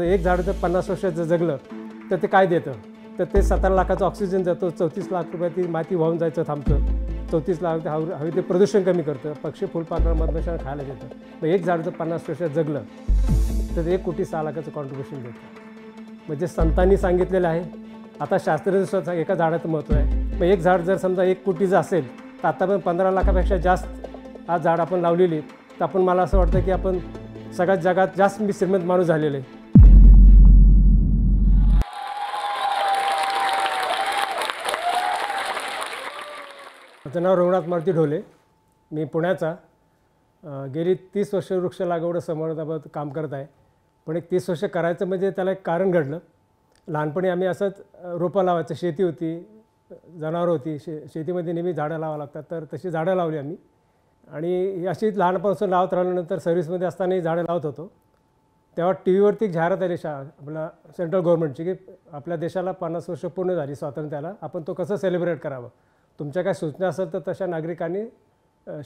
एक झाड जर 50 वर्ष जगलं तर ते काय देतं, तर ते 17 लाखाचा ऑक्सिजन जातो, 34 लाख रुपयाची माती वाहून जायचं थांबतं, 34 लाख हवेचे प्रदूषण कमी करतं, पक्षी फुलपाखरं मधमाशा खायला देतं. मग एक झाड जर 50 वर्ष जगलं तर 1,06,00,000चं कॉन्ट्रिब्युशन देतं. म्हणजे संतांनी सांगितलेलं आहे. आता शास्त्रज्ञ एका झाडाचं महत्त्व आहे. मग एक झाड जर समजा 1 कोटीचं असेल तर आता पण 15 लाखापेक्षा जास्त आज झाड आपण लावलेली, तर आपण मला असं वाटतं की आपण सगळ्यात जगात जास्त श्रीमंत माणूस झालेले आहे. माझं नाव रघुनाथ मारुती ढोले. मी पुण्याचा. गेली 30 वर्ष वृक्ष लागवड संवर्धनाबाबत काम करत आहे. पण एक 30 वर्ष करायचं म्हणजे त्याला एक कारण घडलं. लहानपणी आम्ही असंच रोपं लावायचं, शेती होती, जनावरं होती, शेतीमध्ये नेहमी झाडं लावावं लागतात, तर तशी झाडं लावली आम्ही. आणि अशी लहानपणापासून लावत राहिल्यानंतर सर्व्हिसमध्ये असतानाही झाडं लावत होतो. तेव्हा टी व्हीवरती एक जाहिरात आली आपल्या सेंट्रल गव्हर्नमेंटची की आपल्या देशाला 50 वर्ष पूर्ण झाली स्वातंत्र्याला, आपण तो कसं सेलिब्रेट करावं, तुमच्या काय सूचना असेल तर तशा नागरिकांनी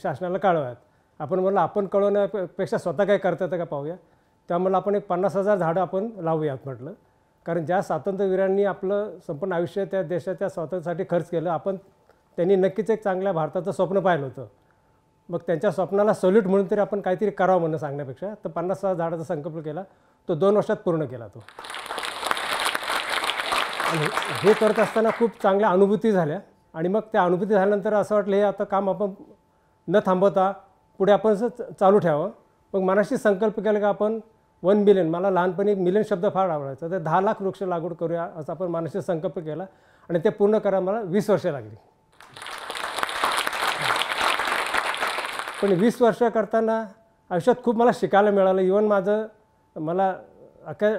शासनाला कळवाव्यात. आपण म्हणलं आपण कळवण्यापेक्षा स्वतः काय करता येतं का पाहूया. त्यामुळे आपण एक 50,000 झाडं आपण लावूयात म्हटलं. कारण ज्या स्वातंत्र्यवीरांनी आपलं संपूर्ण आयुष्य त्या देशाच्या स्वातंत्र्यासाठी खर्च केलं, आपण त्यांनी नक्कीच एक चांगल्या भारताचं स्वप्न पाहिलं होतं. मग त्यांच्या स्वप्नाला सल्यूट म्हणून तरी आपण काहीतरी करावं म्हणून सांगण्यापेक्षा तर 50,000 झाडाचा संकल्प केला. तो 2 वर्षात पूर्ण केला तो. आणि हे करत असताना खूप चांगल्या अनुभूती झाल्या. आणि मग त्या अनुभूती झाल्यानंतर असं वाटलं हे आता काम आपण न थांबवता पुढे आपण चालू ठेवावं. मग मनाशी संकल्प केला की आपण 1 मिलियन, मला लहानपणी मिलियन शब्द फार आवडायचा, तर 10 लाख वृक्ष लागवड करूया असा आपण मनाशी संकल्प केला. आणि ते पूर्ण करायला मला 20 वर्ष लागली. पण 20 वर्ष करताना आयुष्यात खूप मला शिकायला मिळालं. इवन मला अख्ख्या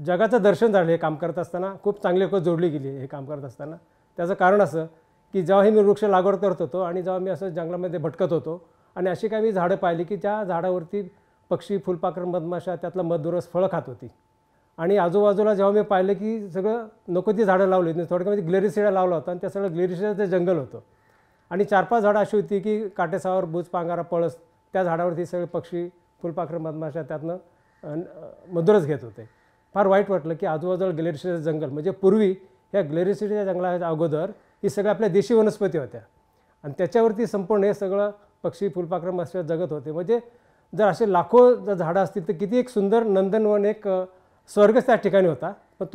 जगाचं दर्शन झालं हे काम करत असताना. खूप चांगली लोकं जोडली गेली हे काम करत असताना. त्याचं कारण असं की जेव्हाही मी वृक्ष लागवड करत होतो आणि जेव्हा मी असं जंगलामध्ये भटकत होतो आणि अशी काही मी झाडं पाहिली की ज्या झाडावरती पक्षी फुलपाखरं मधमाशा त्यातलं मधुरस फळं खात होती. आणि आजूबाजूला जेव्हा मी पाहिलं की सगळं नको ती झाडं लावली होती, थोडक्यामध्ये ग्लेरिसिडा लावला होता आणि त्या सगळं ग्लेरिसिडाचं जंगल होतं. आणि 4-5 झाडं अशी होती की काटेसावर, बुजपांगारा, पळस, त्या झाडावरती सगळे पक्षी फुलपाखरं मधमाशा त्यातनं मधुरस घेत होते. फार वाईट वाटलं की आजूबाजूला ग्लेरिसिडाचं जंगल, म्हणजे पूर्वी ह्या ग्लेरिसिडाच्या जंगलाच्या अगोदर ही सगळ्या आपल्या देशी वनस्पती होत्या आणि त्याच्यावरती संपूर्ण हे सगळं पक्षी फुलपाखरं मधमाशा जगत होते. म्हणजे जर असे लाखो जर झाडं असतील तर किती एक सुंदर नंदनवन, एक स्वर्गच त्या ठिकाणी होता. पण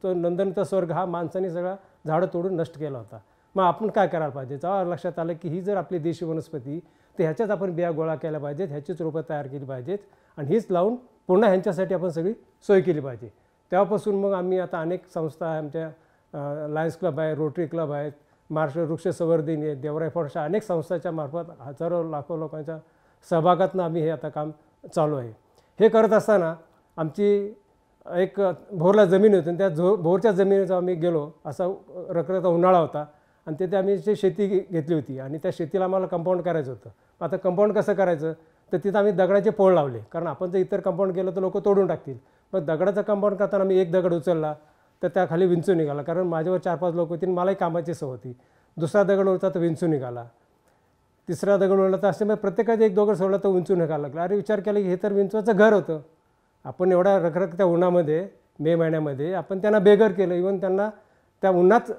तो नंदनचा स्वर्ग हा माणसाने सगळा झाडं तोडून नष्ट केला होता. मग आपण काय करायला पाहिजे, जेव्हा लक्षात आलं की ही जर आपली देशी वनस्पती, तर ह्याच्याच आपण बिया गोळा केल्या पाहिजेत, ह्याचीच रोपं तयार केली पाहिजेत आणि हीच लावून पुन्हा ह्यांच्यासाठी आपण सगळी सोय केली पाहिजे. तेव्हापासून मग आम्ही आता अनेक संस्था आहे, आमच्या लायन्स क्लब आहे, रोटरी क्लब आहेत, महाराष्ट्र वृक्ष संवर्धनी आहे, देवराई फाउंडेशन, अनेक संस्थांच्या मार्फत हजारो लाखो लोकांच्या सहभागातून आम्ही हे आता काम चालू आहे. हे करत असताना आमची एक भोरला जमीन होती आणि त्या भोरच्या जमिनीवर जेव्हा आम्ही गेलो, असा रखरखता उन्हाळा होता आणि तिथे आम्ही शेती घेतली होती आणि त्या शेतीला आम्हाला कंपाऊंड करायचं होतं. आता कंपाऊंड कसं करायचं, तर तिथं आम्ही दगडाचे पोळ लावले. कारण आपण जर इतर कंपाऊंड केलं तर लोक तोडून टाकतील. मग दगडाचं कंपाऊंड करताना मी एक दगड उचलला तर त्या खाली विंचू निघाला. कारण माझ्यावर 4-5 लोक होती, मलाही कामाची सवय होती. दुसरा दगड उडता तर विंचू निघाला, तिसरा दगड उडला तर असे मग प्रत्येकाचे एक दगड सोडला तर विंचू निघायला लागला. अरे विचार केला की हे तर विंचवाचं घर होतं. आपण एवढ्या रखरखत्या उन्हामध्ये मे महिन्यामध्ये आपण त्यांना बेघर केलं. इव्हन त्यांना त्या उन्हात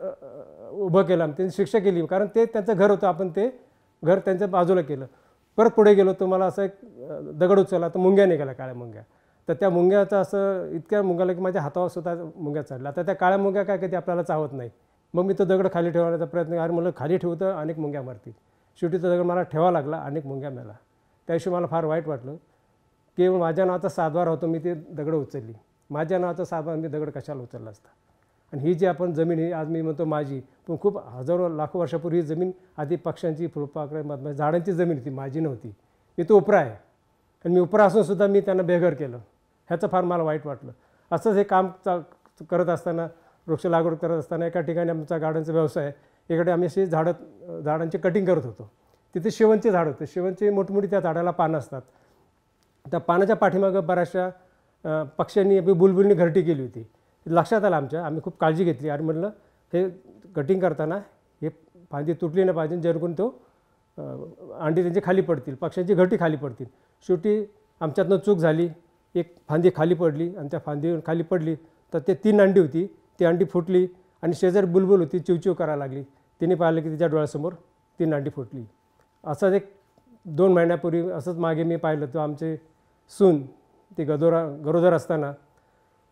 उभं केलं, त्यांनी शिक्षा केली. कारण ते त्यांचं घर होतं, आपण ते घर त्यांच्या बाजूला केलं. परत पुढे गेलो तर मला असं एक दगड उचलला तर मुंग्या निघाल्या, काळ्या मुंग्या. तर त्या मुंग्याचं असं इतक्या मुंग्याला की माझ्या हातावर सुद्धा मुंग्या चढल्या. आता त्या काळ्या मुंग्या काय कधी आपल्याला चावत नाही. मग मी तो दगड खाली ठेवण्याचा प्रयत्न, अरे मला खाली ठेवतं अनेक मुंग्या मारतील. शेवटी तो दगड मला ठेवावा लागला, अनेक मुंग्या मेला. त्याविषयी मला फार वाईट वाटलं की माझ्या नावाचा सातबार होतो, मी ते दगड उचलली. माझ्या नावाचा सातबार मी दगड कशाला उचलला असता. आणि ही जी आपण जमीन ही आज मी म्हणतो माझी, पण खूप हजारो लाखो वर्षापूर्वी ही जमीन आधी पक्ष्यांची, फुलपाखरं, मधमाशा, झाडांची जमीन होती, माझी नव्हती. मी तो उपरा आहे आणि मी उपरा असूनसुद्धा मी त्यांना बेघर केलं. ह्याचं फार मला वाईट वाटलं. असंच हे काम करत असताना, वृक्ष लागवड करत असताना एका ठिकाणी आमचा गार्डनचा व्यवसाय आहे. इकडे आम्ही अशी झाडांची कटिंग करत होतो. तिथे शेवंचे झाड होते. शेवंचे मोठमोठी त्या झाडाला पानं असतात. त्या पानाच्या पाठीमागं बऱ्याचशा पक्ष्यांनी, बुलबुलींनी घरटी केली होती. लक्षात आलं आमच्या, आम्ही खूप काळजी घेतली आणि म्हटलं हे कटिंग करताना हे फांदी तुटली नाही पाहिजे, जेणेकरून तो अंडी त्यांची खाली पडतील, पक्ष्यांची घरटी खाली पडतील. शेवटी आमच्यातनं चूक झाली. एक फांदी खाली पडली आणि त्या फांदीवर खाली पडली तर ते 3 अंडी होती, ती अंडी फुटली आणि शेजारी बुलबुल होती, चिवचिव करायला लागली. तिने पाहिलं की तिच्या डोळ्यासमोर 3 अंडी फुटली. असंच एक 2 महिन्यापूर्वी असंच मागे मी पाहिलं, तो आमचे सून ती गरोदर असताना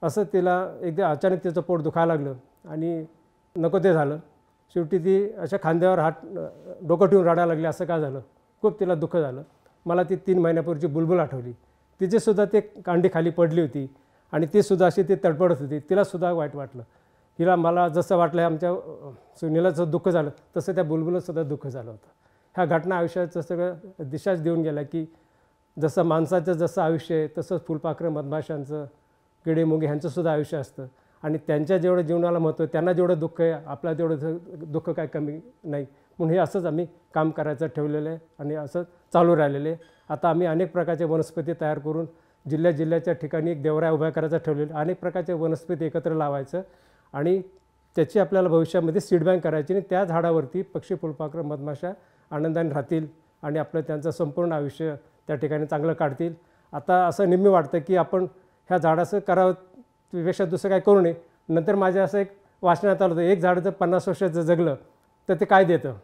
असं तिला एकदा अचानक तिचं पोट दुखायला लागलं आणि नको ते झालं. शेवटी ती अशा खांद्यावर हात डोकं ठेवून रडायला लागली. असं का झालं? खूप तिला दुःख झालं. मला ती 3 महिन्यापूर्वीची बुलबुल आठवली. तिचेसुद्धा ते अंडी खाली पडली होती आणि तीसुद्धा अशी ती तडफडत होती. तिलासुद्धा वाईट वाटलं. हिला मला जसं वाटलं आमच्या सुनीला जसं दुःख झालं तसं त्या बुलबुलसुद्धा दुःख झालं होतं. ह्या घटना आयुष्याचं सगळं दिशाच देऊन गेल्या की जसं माणसाचं जसं आयुष्य आहे तसंच फुलपाखरं, मधमाशांचं, किडे मुंगे ह्यांचंसुद्धा आयुष्य असतं आणि त्यांच्या जेवढं जीवनाला महत्त्व आहे, त्यांना जेवढं दुःख आहे आपल्या तेवढं दुःख काय कमी नाही. म्हणून हे असंच आम्ही काम करायचं ठेवलेलं आहे आणि असं चालू राहिलेलं आहे. आता आम्ही अनेक प्रकारचे वनस्पती तयार करून जिल्ह्याच्या ठिकाणी एक देवराया उभा करायचा ठेवलेलं. अनेक प्रकारचे वनस्पती एकत्र लावायचं आणि त्याची आपल्याला भविष्यामध्ये सीड बँक करायची आणि त्या झाडावरती पक्षी, फुलपाखरं, मधमाशा आनंदाने राहतील आणि आपलं त्यांचं संपूर्ण आयुष्य त्या ठिकाणी चांगलं काढतील. आता असं नेहमी वाटतं की आपण ह्या झाडाचं करावं त्यापेक्षा दुसरं काय करू नये. नंतर माझ्या असं एक वाचनात आलं होतं, एक झाड जर 50 वर्षाचं जगलं तर ते काय देतं?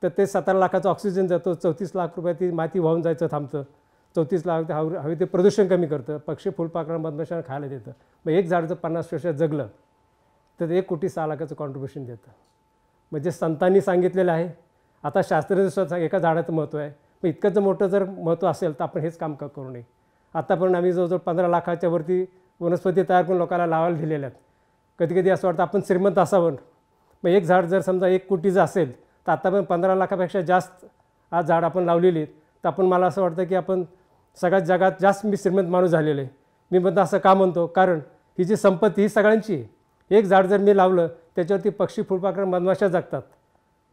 तर ते 17 लाखाचं ऑक्सिजन जातो, 34 लाख रुपये ती माती वाहून जायचं थांबतं, 34 लाख हवे ते प्रदूषण कमी करतं, पक्षी, फुलपाखरं, मधमाशांना खायला देतं. मग एक झाड जर 50 वर्षात जगलं तर 1,6 लाखाचं कॉन्ट्रिब्युशन देतं. म्हणजे संतांनी सांगितलेलं आहे. आता शास्त्रज्ञ एका झाडाचं महत्त्व आहे. मग इतकं जर मोठं जर महत्त्व असेल तर आपण हेच काम का करू नये. आतापर्यंत आम्ही जवळजवळ 15 लाखाच्या वरती वनस्पती तयार करून लोकांना लावायला दिलेल्या आहेत. कधी कधी असं वाटतं आपण श्रीमंत असावं. मग एक झाड जर समजा 1 कोटीचं असेल तर आतापर्यंत 15 लाखापेक्षा जास्त आज झाड आपण लावलेली आहेत. तर आपण मला असं वाटतं की आपण सगळ्यात जगात जास्त मी श्रीमंत माणूस झालेलं आहे. मी म्हणतो असं का म्हणतो? कारण ही जी संपत्ती ही सगळ्यांची आहे. एक झाड जर मी लावलं त्याच्यावरती पक्षी, फुलपाखरं, मधमाशा जगतात.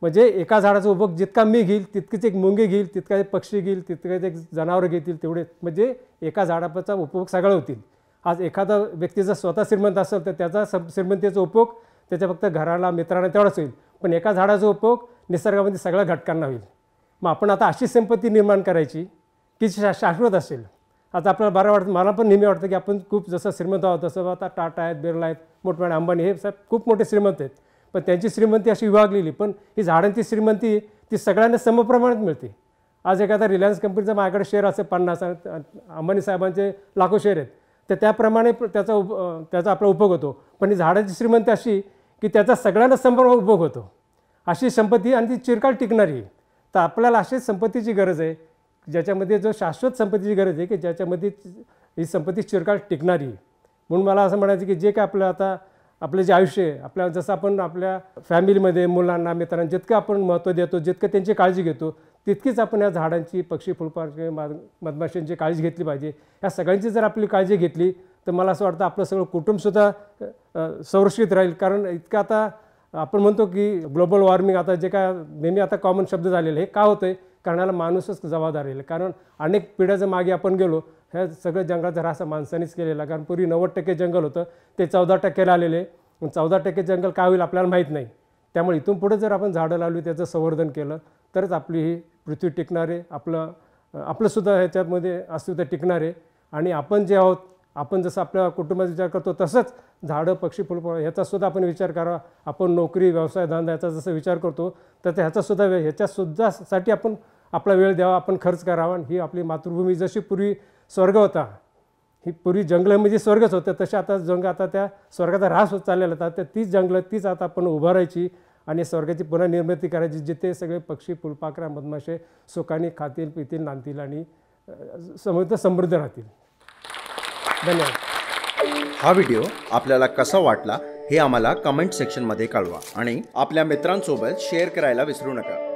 म्हणजे एका झाडाचा उपभोग जितका मी घेईल तितकीच एक मुंगी घेईल, तितका एक पक्षी घेईल, तितकंच एक जनावरं घेतील, तेवढे म्हणजे एका झाडाचा उपभोग सगळं होतील. आज एखादा व्यक्ती जर स्वतः श्रीमंत असेल तर त्याचा श्रीमंतीचा उपभोग त्याच्या फक्त घराला, मित्रांना तेवढाच होईल. पण एका झाडाचा उपभोग निसर्गामध्ये सगळ्या घटकांना होईल. मग आपण आता अशी संपत्ती निर्माण करायची की शाश्वत असेल. आता आपल्याला बरं वाटतं, मला पण नेहमी वाटतं की आपण खूप जसं श्रीमंत आहोत तसं आता टाटा आहेत, बिर्ला आहेत, मोठमोठे अंबानी हे साहेब खूप मोठे श्रीमंत आहेत. पण त्यांची श्रीमंती अशी विभागलेली. पण ही झाडांची श्रीमंती ती सगळ्यांना समप्रमाणात मिळते. आज एखादा रिलायन्स कंपनीचा माझ्याकडे शेअर असेल 50, अंबानी साहेबांचे लाखो शेअर आहेत, तर त्याप्रमाणे त्याचा आपला उपभोग होतो. पण ही झाडांची श्रीमंती अशी की त्याचा सगळ्यांना समप्रमाणात उपभोग होतो. अशी संपत्ती आणि ती चिरकाळ टिकणारी. तर आपल्याला अशीच संपत्तीची गरज आहे ज्याच्यामध्ये जो शाश्वत संपत्तीची गरज आहे की ज्याच्यामध्ये ही संपत्ती चिरकाळ टिकणारी. म्हणून मला असं म्हणायचं की जे काय आपलं जे आयुष्य आहे, आपल्या जसं आपण आपल्या फॅमिलीमध्ये मुलांना, मित्रांना जितकं आपण महत्त्व देतो, जितकं त्यांची काळजी घेतो, तितकीच आपण या झाडांची, पक्षी, फुलपाखरे, मधमाशांची काळजी घेतली पाहिजे. ह्या सगळ्यांची जर आपली काळजी घेतली तर मला असं वाटतं आपलं सगळं कुटुंबसुद्धा संरक्षित राहील. कारण इतकं आता आपण म्हणतो की ग्लोबल वॉर्मिंग आता जे काय नेहमी आता कॉमन शब्द झालेले, हे का होतं आहे? कारण याला माणूसच जबाबदार आहे. कारण अनेक पिढ्याचं मागे आपण गेलो, ह्या सगळं जंगलाचा ऱ्हास माणसानेच केलेला. कारण पूर्वी 90% जंगल होतं, ते 14%ला आलेले. 14% जंगल काय होईल आपल्याला माहीत नाही. त्यामुळे इथून पुढे जर आपण झाडं लावली, त्याचं संवर्धन केलं तरच आपली ही पृथ्वी टिकणार आहे. आपलंसुद्धा ह्याच्यामध्ये अस्तित्व टिकणार आहे. आणि आपण जे आहोत, आपण जसं आपल्या कुटुंबाचा विचार करतो तसंच झाडं, पक्षी, फुलपाखरं ह्याचासुद्धा आपण विचार करावा. आपण नोकरी, व्यवसाय, धंदा याचा जसं विचार करतो तर ह्याच्यासुद्धा साठी आपण आपला वेळ द्यावा, आपण खर्च करावा. ही आपली मातृभूमी जशी पूर्वी स्वर्ग होता, ही पूर्वी जंगलं म्हणजे स्वर्गच होतं, तसे आता त्या स्वर्गाचा ऱ्हास होत चाललेला होता. तर तीच जंगलं तीच आता आपण उभारायची आणि स्वर्गाची पुन्हा निर्मिती करायची, जिथे सगळे पक्षी, फुलपाखरं, मधमाशे सुखाने खातील, पितील, नांदतील आणि समृद्ध राहतील. धन्यवाद. हा व्हिडिओ आपल्याला कसा वाटला हे आम्हाला कमेंट सेक्शनमध्ये कळवा आणि आपल्या मित्रांसोबत शेअर करायला विसरू नका.